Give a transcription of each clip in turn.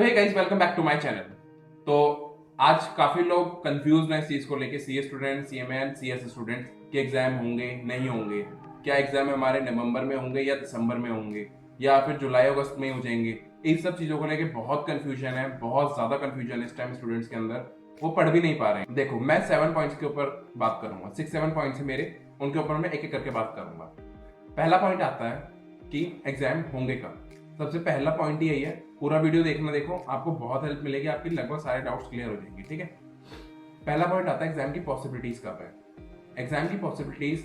So hey guys, welcome back to my channel. तो आज काफी लोग कंफ्यूज हैं इस चीज को लेके, CA student, CMA and CS student के एग्जाम होंगे नहीं होंगे, क्या एग्जाम हमारे नवंबर में होंगे या दिसंबर में होंगे या फिर जुलाई अगस्त में हो जाएंगे। इन सब चीजों को लेके बहुत कंफ्यूजन है, बहुत ज्यादा कंफ्यूजन इस टाइम स्टूडेंट्स के अंदर। वो पढ़ भी नहीं पा रहे हैं। देखो, मैं 7 पॉइंट्स के ऊपर बात करूंगा, 6-7 पॉइंट्स है मेरे, उनके ऊपर मैं एक एक करके बात करूंगा। पहला पॉइंट आता है कि एग्जाम होंगे कब। सबसे पहला पॉइंट यही है, पूरा वीडियो देखना, देखो आपको बहुत हेल्प मिलेगी, आपकी लगभग सारे डाउट्स क्लियर हो जाएंगे। ठीक है, पहला पॉइंट आता है एग्जाम की पॉसिबिलिटीज कब है। एग्जाम की पॉसिबिलिटीज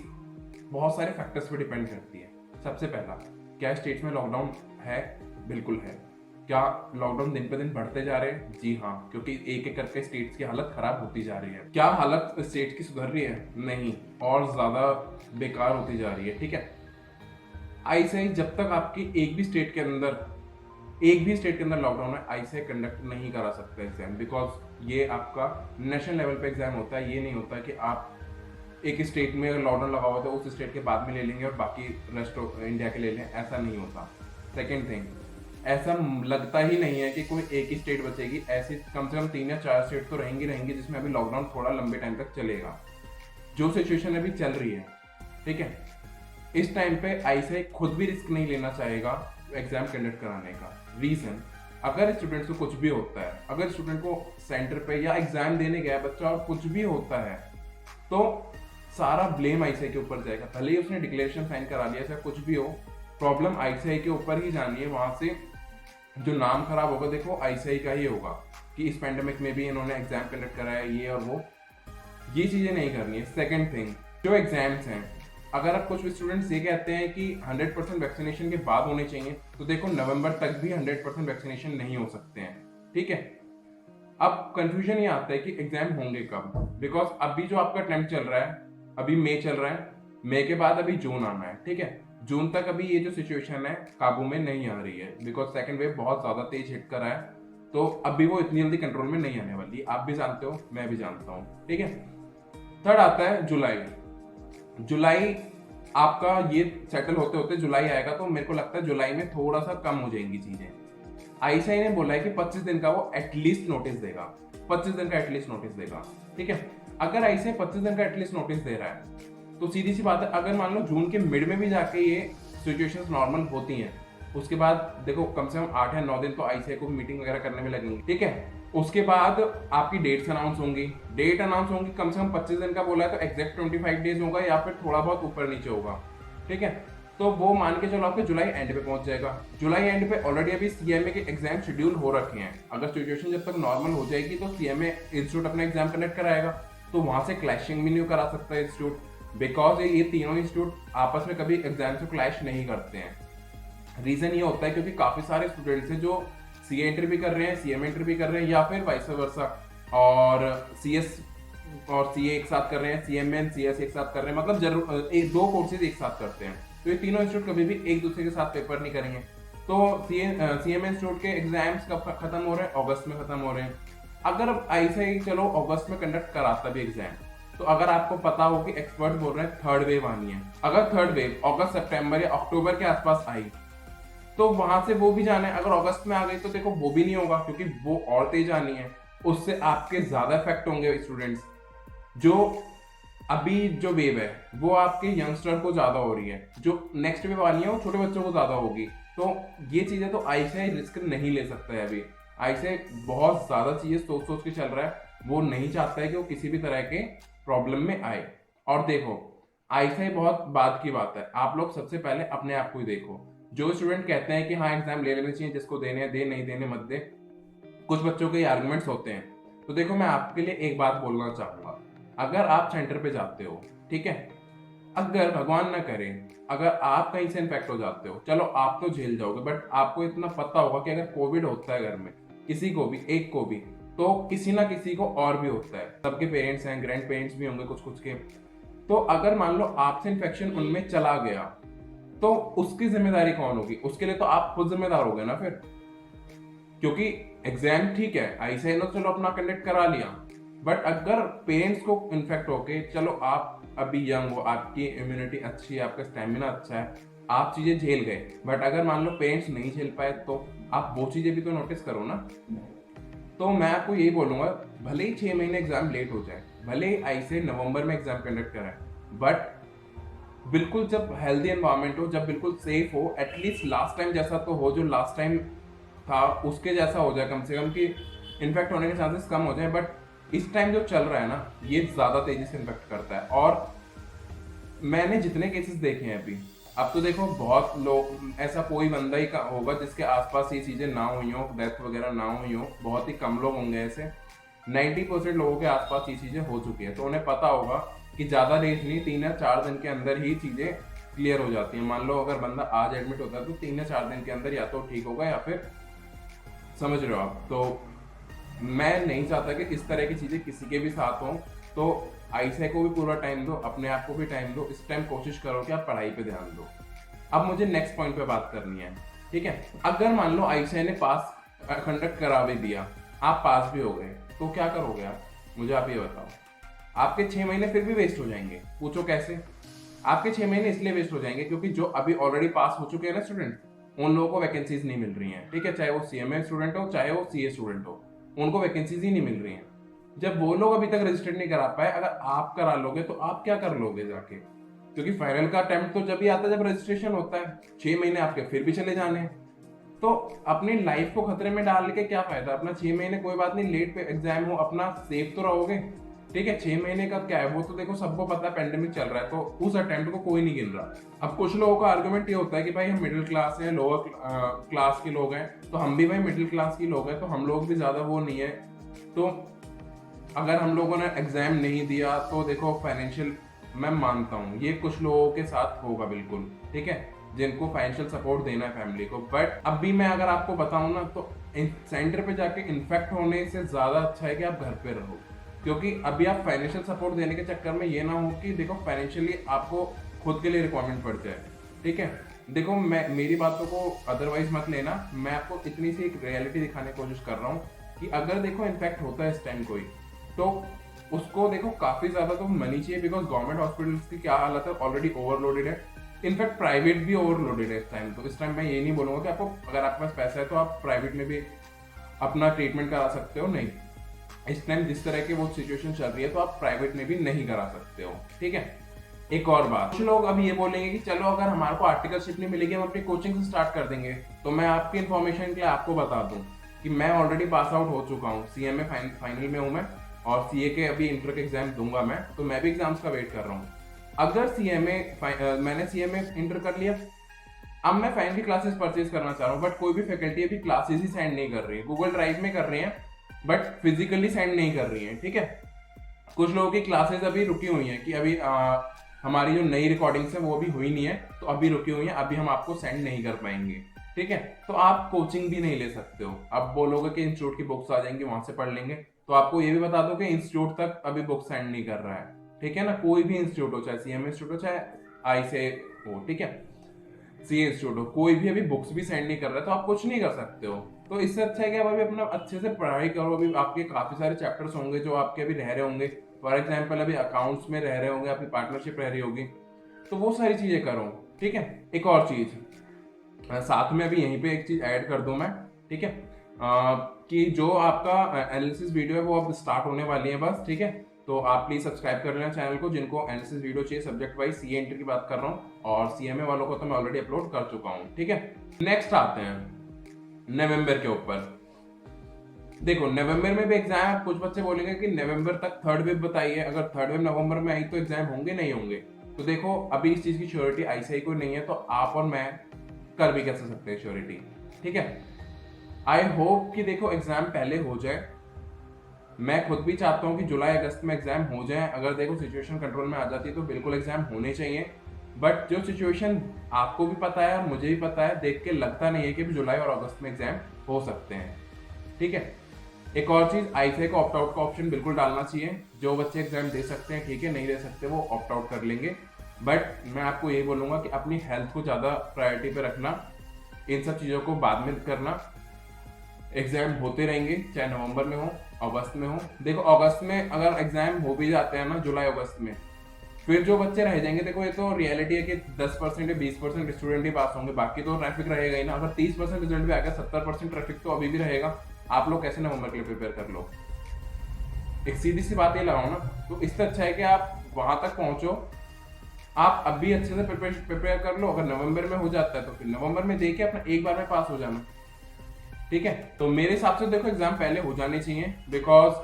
बहुत सारे फैक्टर्स पे डिपेंड करती है। सबसे पहला, क्या स्टेट्स में लॉकडाउन है? बिल्कुल है। क्या लॉकडाउन दिन पे दिन बढ़ते जा रहे हैं? जी हाँ, क्योंकि एक एक करके स्टेट्स की हालत खराब होती जा रही है। क्या हालत स्टेट्स की सुधर रही है? नहीं, और ज्यादा बेकार होती जा रही है। ठीक है, आईसीआई जब तक आपकी एक भी स्टेट के अंदर लॉकडाउन है, आईसीआई कंडक्ट नहीं करा सकता एग्जाम, बिकॉज ये आपका नेशनल लेवल पे एग्जाम होता है। ये नहीं होता कि आप एक स्टेट में लॉकडाउन लगा हुआ था उस स्टेट के बाद में ले लेंगे और बाकी रेस्ट ऑफ इंडिया के ले लें, ऐसा नहीं होता। सेकेंड थिंग, ऐसा लगता ही नहीं है कि कोई एक ही स्टेट बचेगी। ऐसी कम से कम 3 या 4 स्टेट तो रहेंगी जिसमें अभी लॉकडाउन थोड़ा लंबे टाइम तक चलेगा, जो सिचुएशन अभी चल रही है। ठीक है, इस टाइम पे आईसीआई खुद भी रिस्क नहीं लेना चाहेगा एग्जाम कंडक्ट कराने का। रीजन, अगर स्टूडेंट को कुछ भी होता है, अगर स्टूडेंट को सेंटर पे या एग्जाम देने गया बच्चा और कुछ भी होता है, तो सारा ब्लेम आईसीआई के ऊपर जाएगा। भले ही उसने डिक्लेरेशन साइन करा लिया, चाहे कुछ भी हो, प्रॉब्लम आईसीआई के ऊपर ही जानी है। वहां से जो नाम खराब होगा, देखो आईसीआई का ही होगा कि इस पैंडेमिक में भी इन्होंने एग्जाम कंडक्ट कराया, ये और वो। ये चीजें नहीं करनी है। सेकेंड थिंग, जो एग्जाम्स हैं, अगर आप कुछ स्टूडेंट्स ये कहते हैं कि 100% वैक्सीनेशन के बाद होने चाहिए, तो देखो नवंबर तक भी 100% वैक्सीनेशन नहीं हो सकते हैं। ठीक है, अब कंफ्यूजन ये आता है कि एग्जाम होंगे कब, बिकॉज अभी जो आपका अटेम्प्ट चल रहा है, अभी मई चल रहा है, मई के बाद अभी जून आना है। ठीक है, जून तक अभी ये जो सिचुएशन है काबू में नहीं आ रही है, बिकॉज सेकेंड वेव बहुत ज्यादा तेज हिट कर रहा है, तो अभी वो इतनी जल्दी कंट्रोल में नहीं आने वाली। आप भी जानते हो, मैं भी जानता हूँ। ठीक है, थर्ड आता है जुलाई। जुलाई आपका ये सेटल होते होते जुलाई आएगा, तो मेरे को लगता है जुलाई में थोड़ा सा कम हो जाएंगी चीजें। आईसीआई ने बोला है कि 25 दिन का वो एटलीस्ट नोटिस देगा, 25 दिन का एटलीस्ट नोटिस देगा। ठीक है, अगर आईसीआई 25 दिन का एटलीस्ट नोटिस दे रहा है, तो सीधी सी बात है, अगर मान लो जून के मिड में भी जाके ये सिचुएशंस नॉर्मल होती हैं, उसके बाद देखो कम से कम 8 या 9 दिन तो आईसीआई को मीटिंग वगैरह करने में लगेंगे। ठीक है, उसके बाद आपकी डेट्स अनाउंस होंगी, डेट अनाउंस होंगी, कम से कम 25 दिन का बोला है, तो एग्जैक्ट 25 डेज होगा या फिर थोड़ा बहुत ऊपर नीचे होगा। ठीक है, तो वो मान के चलो आपके जुलाई एंड पे पहुंच जाएगा। जुलाई एंड पे ऑलरेडी अभी सीएमए के एग्जाम शेड्यूल हो रखे हैं। अगर सिचुएशन जब तक नॉर्मल हो जाएगी तो सीएमए इंस्टीट्यूट अपना एग्जाम कंडक्ट कराएगा, तो वहां से क्लैशिंग भी नहीं करा सकता इंस्टीट्यूट, बिकॉज ये तीनों इंस्टीट्यूट आपस में कभी एग्जाम से क्लैश नहीं करते हैं। रीजन ये होता है क्योंकि काफी सारे स्टूडेंट्स हैं जो सीए एंट्री भी कर रहे हैं, सीएमए एंट्री भी कर रहे हैं, या फिर वाइस वर्सा, और सीएस और सीए एक साथ कर रहे हैं, सीएमए एंड सीएस एक साथ कर रहे हैं, मतलब जरूर दो कोर्सेज एक साथ करते हैं। तो ये तीनों इंस्टीट्यूट कभी भी एक दूसरे के साथ पेपर नहीं करेंगे। तो सीएमए इंस्टीट्यूट के एग्जाम्स कब खत्म हो रहे हैं? अगस्त में खत्म हो रहे हैं। अगर आईसीआई चलो अगस्त में कंडक्ट कराता भी एग्जाम, तो अगर आपको पता हो कि एक्सपर्ट बोल रहे हैं थर्ड वेव आनी है, अगर थर्ड वेव अगस्त सितंबर या अक्टूबर के आसपास आई, तो वहां से वो भी जाना है। अगर अगस्त में आ गई तो देखो वो भी नहीं होगा, क्योंकि वो और तेज आनी है, उससे आपके ज्यादा इफेक्ट होंगे स्टूडेंट्स। जो अभी जो वेव है वो आपके यंगस्टर को ज्यादा हो रही है, जो नेक्स्ट वेव आनी है वो छोटे बच्चों को ज्यादा होगी। तो ये चीजें तो आईसीआई रिस्क नहीं ले सकता है। अभी आईसीआई बहुत ज्यादा चीजें सोच सोच के चल रहा है, वो नहीं चाहता है कि वो किसी भी तरह के प्रॉब्लम में आए। और देखो, आईसीआई बहुत बाद की बात है, आप लोग सबसे पहले अपने आप को ही देखो। जो स्टूडेंट कहते हैं कि हाँ एग्जाम ले लेने चाहिए, जिसको देने हैं दे, नहीं देने मत दे, कुछ बच्चों के आर्गुमेंट्स होते हैं। तो देखो, मैं आपके लिए एक बात बोलना चाहूंगा, अगर आप सेंटर पे जाते हो, ठीक है, अगर भगवान ना करे अगर आप कहीं से इन्फेक्ट हो जाते हो, चलो आप तो झेल जाओगे, बट आपको इतना पता होगा कि अगर कोविड होता है घर में किसी को भी, एक को भी, तो किसी ना किसी को और भी होता है। सबके पेरेंट्स हैं, ग्रैंड पेरेंट्स भी होंगे कुछ कुछ के। तो अगर मान लो आपसे इन्फेक्शन उनमें चला गया, तो उसकी जिम्मेदारी कौन होगी? उसके लिए तो आप खुद जिम्मेदार हो गए ना फिर, क्योंकि एग्जाम ठीक है आईसीआई ने चलो अपना कंडक्ट करा लिया, बट अगर पेरेंट्स को इन्फेक्ट होके, चलो आप अभी यंग हो, आपकी इम्यूनिटी अच्छी है, आपका स्टेमिना अच्छा है, आप चीजें झेल गए, बट अगर मान लो पेरेंट्स नहीं झेल पाए तो आप वो चीजें भी तो नोटिस करो ना। तो मैं आपको यही बोलूंगा, भले ही 6 महीने एग्जाम लेट हो जाए, भले ही ऐसे नवंबर में एग्जाम कंडक्ट कराएं, बट बिल्कुल जब हेल्दी एनवायरनमेंट हो, जब बिल्कुल सेफ हो, एटलीस्ट लास्ट टाइम जैसा तो हो, जो लास्ट टाइम था उसके जैसा हो जाए कम से कम, कि इन्फेक्ट होने के चांसेस कम हो जाए। बट इस टाइम जो चल रहा है ना, ये ज्यादा तेजी से इन्फेक्ट करता है। और मैंने जितने केसेस देखे हैं अभी, अब तो देखो बहुत लोग, ऐसा कोई बंदा ही होगा जिसके आसपास ये चीजें ना हुई हो, डेथ वगैरह ना हुई हो, बहुत ही कम लोग होंगे ऐसे। 90% लोगों के आसपास ये चीजें हो चुकी है, तो उन्हें पता होगा कि ज्यादा रेट नहीं, 3 या 4 दिन के अंदर ही चीजें क्लियर हो जाती है। मान लो अगर बंदा आज एडमिट होता है तो 3 या 4 दिन के अंदर या तो ठीक होगा, या फिर, समझ रहे हो आप। तो मैं नहीं चाहता कि इस तरह की चीजें किसी के भी साथ हो। तो आईसीआई को भी पूरा टाइम दो, अपने आप को भी टाइम दो, इस टाइम कोशिश करो कि आप पढ़ाई पे ध्यान दो। अब मुझे नेक्स्ट पॉइंट पे बात करनी है, ठीक है। अगर मान लो आईसीआई ने पास कंडक्ट करा भी दिया, आप पास भी हो गए, तो क्या करोगे आप, मुझे आप ये बताओ। आपके 6 महीने फिर भी वेस्ट हो जाएंगे। पूछो कैसे? आपके 6 महीने इसलिए वेस्ट हो जाएंगे क्योंकि जो अभी ऑलरेडी पास हो चुके हैं ना स्टूडेंट, उन लोगों को वैकेंसीज नहीं मिल रही हैं, ठीक है। चाहे वो सीएमए स्टूडेंट हो, चाहे वो सीए स्टूडेंट हो, उनको वैकेंसीज ही नहीं मिल रही हैं। जब वो लोग अभी तक रजिस्टर्ड नहीं करा पाए, अगर आप करा लोगे तो आप क्या कर लोगे जाके? क्योंकि फाइनल का अटेम्प्ट तो जब ही आता है जब रजिस्ट्रेशन होता है। 6 महीने आपके फिर भी चले जाने हैं, तो अपनी लाइफ को खतरे में डाल के क्या फायदा? अपना 6 महीने, कोई बात नहीं लेट पे एग्जाम हो, अपना सेफ तो रहोगे, ठीक है। 6 महीने का क्या है, वो तो देखो सबको पता है, पेंडेमिक चल रहा है, तो उस अटेम्प्ट को कोई नहीं गिन रहा। अब कुछ लोगों का आर्गुमेंट ये होता है कि भाई हम मिडिल क्लास हैं, लोअर क्लास के लोग हैं, तो हम भी भाई मिडिल क्लास के लोग हैं, तो हम लोग भी ज्यादा वो नहीं है। तो अगर हम लोगों ने एग्जाम नहीं दिया तो देखो फाइनेंशियल, मैं मानता हूँ ये कुछ लोगों के साथ होगा बिल्कुल, ठीक है, जिनको फाइनेंशियल सपोर्ट देना है फैमिली को। बट अभी मैं अगर आपको बताऊं ना, तो सेंटर पे जाके इन्फेक्ट होने से ज्यादा अच्छा है कि आप घर पे रहो। क्योंकि अभी आप फाइनेंशियल सपोर्ट देने के चक्कर में ये ना हो कि देखो फाइनेंशियली आपको खुद के लिए रिक्वायरमेंट पड़ जाए, ठीक है। देखो मैं, मेरी बातों को अदरवाइज मत लेना, मैं आपको इतनी सी एक रियलिटी दिखाने की कोशिश कर रहा हूँ कि अगर देखो इन्फेक्ट होता है इस टाइम कोई, तो उसको देखो काफी ज्यादा तो मनी चाहिए, बिकॉज गवर्नमेंट हॉस्पिटल्स की क्या हालत है, ऑलरेडी ओवरलोडेड है। इनफैक्ट प्राइवेट भी ओवरलोडेड है इस टाइम। तो इस टाइम मैं ये नहीं बोलूंगा कि आपको, अगर आपके पास पैसा है तो आप प्राइवेट में भी अपना ट्रीटमेंट करा सकते हो, नहीं। इस टाइम जिस तरह की वो सिचुएशन चल रही है, तो आप प्राइवेट में भी नहीं करा सकते हो, ठीक है। एक और बात, कुछ लोग अब ये बोलेंगे कि चलो अगर हमारे को आर्टिकलशिप नहीं मिलेगी, हम अपनी कोचिंग से स्टार्ट कर देंगे। तो मैं आपकी इन्फॉर्मेशन के लिए आपको बता दूं कि मैं ऑलरेडी पास आउट हो चुका हूँ, सीएमए फाइनल में हूँ मैं, और सीए के अभी इंटर के एग्जाम दूंगा मैं, तो मैं भी एग्जाम्स का वेट कर रहा हूँ। अगर मैंने सीएमए इंटर कर लिया, अब मैं फाइनल की क्लासेस परचेज करना चाह रहा हूँ, बट कोई भी फैकल्टी अभी क्लासेस ही सेंड नहीं कर रही है, गूगल ड्राइव में कर रही है, बट फिजिकली सेंड नहीं कर रही है, ठीक है। कुछ लोगों की क्लासेस अभी रुकी हुई हैं कि अभी हमारी जो नई रिकॉर्डिंग्स है वो अभी हुई नहीं है, तो अभी रुकी हुई है, अभी हम आपको सेंड नहीं कर पाएंगे, ठीक है। तो आप कोचिंग भी नहीं ले सकते हो। अब बोलोगे कि इंस्टीट्यूट की बुक्स आ जाएंगी, वहां से पढ़ लेंगे, तो आपको ये भी बता दो कि इंस्टीट्यूट तक अभी बुक सेंड नहीं कर रहा है, ठीक है ना। कोई भी इंस्टीट्यूट हो, चाहे सीएम इंस्टीट्यूट हो, चाहे आई से हो, ठीक है, सी इंस्टीट्यूट हो, कोई भी अभी बुक्स भी सेंड नहीं कर रहा है, तो आप कुछ नहीं कर सकते हो। तो इससे अच्छा है कि आप अभी अपना अच्छे से पढ़ाई करो। अभी आपके काफी सारे चैप्टर्स होंगे जो आपके अभी रह रहे होंगे, फॉर एग्जाम्पल अभी अकाउंट्स में रह रहे होंगे, आपकी पार्टनरशिप रह रही होगी, तो वो सारी चीजें करो, ठीक है। एक और चीज साथ में अभी यहीं पे एक चीज ऐड कर दूं मैं, ठीक है, कि जो आपका एनालिसिस वीडियो है वो अब स्टार्ट होने वाली है बस, ठीक है। तो आप प्लीज सब्सक्राइब कर लेना चैनल को, जिनको एनालिसिस वीडियो चाहिए सब्जेक्ट वाइज, सीए इंटर की बात कर रहा हूँ, और सीएमए वालों को तो मैं ऑलरेडी अपलोड कर चुका हूँ, ठीक है। नेक्स्ट आते हैं नवंबर के ऊपर। देखो नवंबर में भी एग्जाम है, कुछ बच्चे बोलेंगे कि नवंबर तक थर्ड वेव बताइए, अगर थर्ड वेव नवंबर में आई तो एग्जाम होंगे नहीं होंगे? तो देखो अभी इस चीज की श्योरिटी आईसीआई को नहीं है, तो आप और मैं कर भी कैसे सकते हैं श्योरिटी, ठीक है। आई होप कि देखो एग्जाम पहले हो जाए, मैं खुद भी चाहता हूँ कि जुलाई अगस्त में एग्जाम हो जाए। अगर देखो सिचुएशन कंट्रोल में आ जाती है तो बिल्कुल एग्जाम होने चाहिए, बट जो सिचुएशन आपको भी पता है और मुझे भी पता है, देख के लगता नहीं है कि जुलाई और अगस्त में एग्जाम हो सकते हैं, ठीक है। एक और चीज, आईसीआई को ऑप्ट आउट का ऑप्शन बिल्कुल डालना चाहिए। जो बच्चे एग्जाम दे सकते हैं ठीक है, नहीं दे सकते वो ऑप्ट आउट कर लेंगे, बट मैं आपको यही बोलूंगा कि अपनी हेल्थ को ज्यादा प्रायोरिटी पे रखना, इन सब चीजों को बाद में करना। एग्जाम होते रहेंगे, चाहे नवंबर में हो, अगस्त में हो। देखो अगस्त में अगर एग्जाम हो भी जाते हैं ना, जुलाई अगस्त में, फिर जो बच्चे रह जाएंगे, देखो ये तो रियलिटी है कि 10% या 20% स्टूडेंट ही पास होंगे, बाकी तो ट्रैफिक रहेगा ही ना। अगर 30% रिजल्ट भी आ गया, 70% ट्रैफिक तो अभी भी रहेगा। आप लोग कैसे नवंबर के लिए प्रिपेयर कर लो? एक सीधी सी बात ये लगाओ ना। तो इससे अच्छा है कि आप वहां तक पहुंचो, आप अभी अच्छे से प्रिपेयर कर लो। अगर नवंबर में हो जाता है तो फिर नवंबर में देके अपना एक बार में पास हो जाना, ठीक है। तो मेरे हिसाब से देखो एग्जाम पहले हो जाने चाहिए, बिकॉज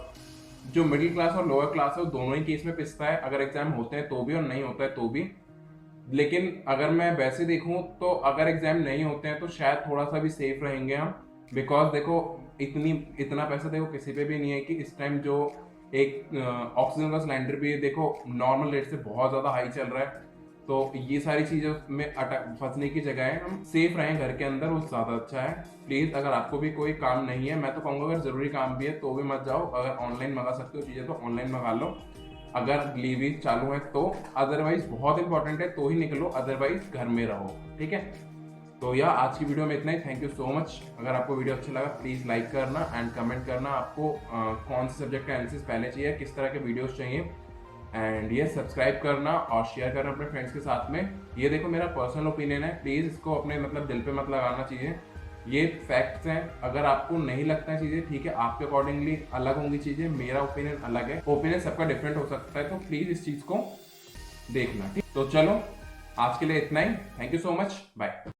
जो मिडिल क्लास और लोअर क्लास है वो दोनों ही केस में पिसता है, अगर एग्जाम होते हैं तो भी और नहीं होता है तो भी। लेकिन अगर मैं वैसे देखूं तो अगर एग्जाम नहीं होते हैं तो शायद थोड़ा सा भी सेफ रहेंगे हम, बिकॉज देखो इतना पैसा देखो किसी पे भी नहीं है कि इस टाइम जो एक ऑक्सीजन का सिलेंडर भी देखो नॉर्मल रेट से बहुत ज्यादा हाई चल रहा है। तो ये सारी चीजों में अटक फंसने की जगह है हम सेफ रहें घर के अंदर, वो ज्यादा अच्छा है। प्लीज अगर आपको भी कोई काम नहीं है, मैं तो कहूंगा अगर जरूरी काम भी है तो भी मत जाओ। अगर ऑनलाइन मंगा सकते हो चीजें तो ऑनलाइन मंगा लो, अगर डिलीवरी चालू है तो। अदरवाइज बहुत इंपॉर्टेंट है तो ही निकलो, अदरवाइज घर में रहो, ठीक है। तो या आज की वीडियो में इतना ही। Thank you so much. अगर आपको वीडियो अच्छा लगा प्लीज़ लाइक करना एंड कमेंट करना आपको कौन से सब्जेक्ट का एनालिसिस पहले चाहिए, किस तरह के वीडियोस चाहिए। एंड ये सब्सक्राइब करना और शेयर करना अपने फ्रेंड्स के साथ में। ये देखो मेरा पर्सनल ओपिनियन है, प्लीज़ इसको अपने मतलब दिल पे मत लगाना चाहिए, ये फैक्ट्स हैं। अगर आपको नहीं लगता है चीज़ें, ठीक है, आपके अकॉर्डिंगली अलग होंगी चीज़ें, मेरा ओपिनियन अलग है, ओपिनियन सबका डिफरेंट हो सकता है। तो प्लीज़ इस चीज़ को देखना, ठीक। तो चलो आज के लिए इतना ही। Thank you so much, bye.